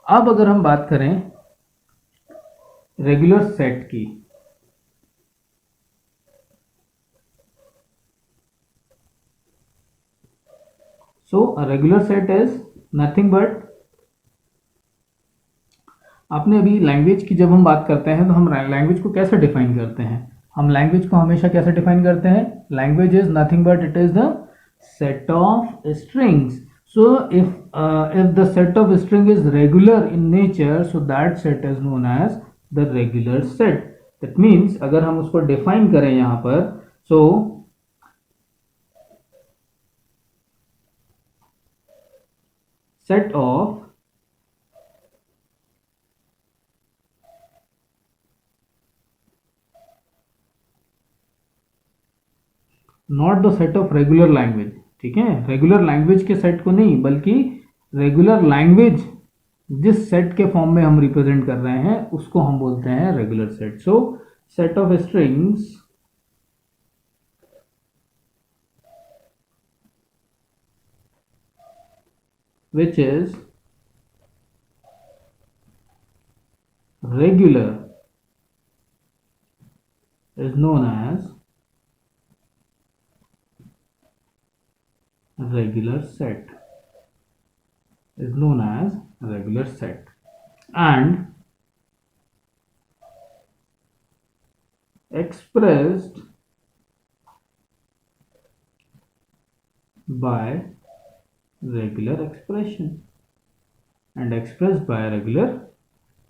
अब अगर हम बात करें रेगुलर सेट की, so regular set is nothing but, आपने अभी लैंग्वेज की जब हम बात करते हैं तो हम लैंग्वेज को कैसे डिफाइन करते हैं? हम लैंग्वेज को हमेशा कैसे डिफाइन करते हैं? Language is nothing but it is the set of strings. So if the set of string is regular in nature, so that set is known as the regular set. That means अगर हम उसको define करें यहाँ पर, so set of not the set of regular language. ठीक है, regular language के set को नहीं, बल्कि रेगुलर लैंग्वेज जिस सेट के फॉर्म में हम रिप्रेजेंट कर रहे हैं उसको हम बोलते हैं regular set. So set of strings which is regular is known as regular set, is known as regular set. And expressed by regular expression, and expressed by regular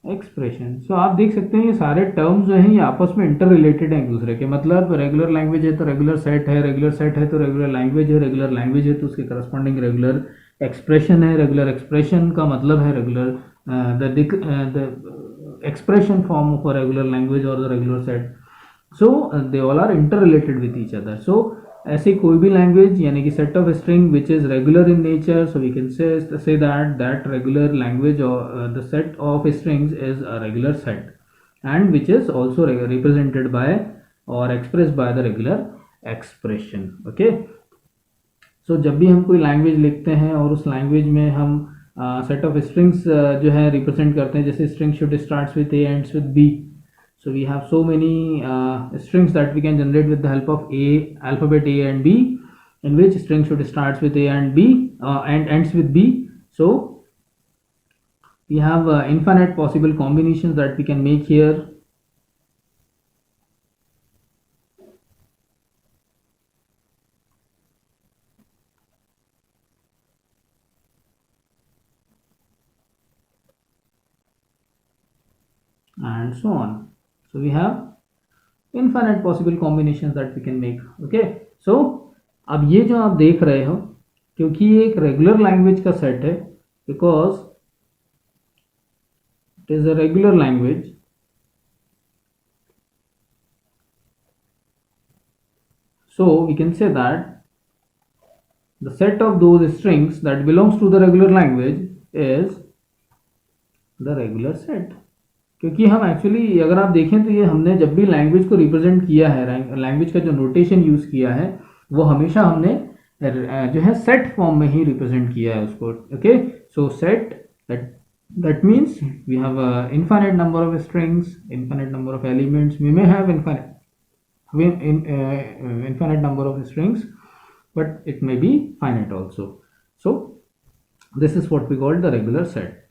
expression. So आप देख सकते हैं ये सारे टर्म्स जो हैं ये आपस में इंटर रिलेटेड हैं एक दूसरे के. मतलब रेगुलर लैंग्वेज है तो रेगुलर सेट है, रेगुलर सेट है तो रेगुलर लैंग्वेज है, रेगुलर लैंग्वेज है तो उसके करस्पॉन्डिंग रेगुलर एक्सप्रेशन है, रेगुलर एक्सप्रेशन का मतलब है regular the expression form of a regular language और the regular set. So they all are interrelated with each other. So ऐसी कोई भी लैंग्वेज यानी कि set of string which is regular in nature, so we can say that regular language और the set of strings is a regular set and which is also represented by और express by the regular expression. Okay, so जब भी हम कोई language लिखते हैं और उस लैंग्वेज में हम सेट ऑफ स्ट्रिंग्स जो है रिप्रेजेंट करते हैं, जैसे string should starts with A ends with B. So we have so many strings that we can generate with the help of alphabet A and B, in which string should starts with A and B and ends with B. So we have infinite possible combinations that we can make here. And so on. So we have infinite possible combinations that we can make. Okay, so अब ये जो आप देख रहे हो, क्योंकि ये एक रेगुलर लैंग्वेज का सेट है, because it is a regular language, so we can say that the set of those strings that belongs to the regular language is the regular set. क्योंकि हम एक्चुअली अगर आप देखें तो ये हमने जब भी लैंग्वेज को रिप्रेजेंट किया है, लैंग्वेज का जो नोटेशन यूज़ किया है वो हमेशा हमने जो है सेट फॉर्म में ही रिप्रेजेंट किया है उसको. Okay, so set that means we have a infinite number of strings, infinite number of elements. We may have infinite number of strings, but it may be finite also. So this is what we call the regular set.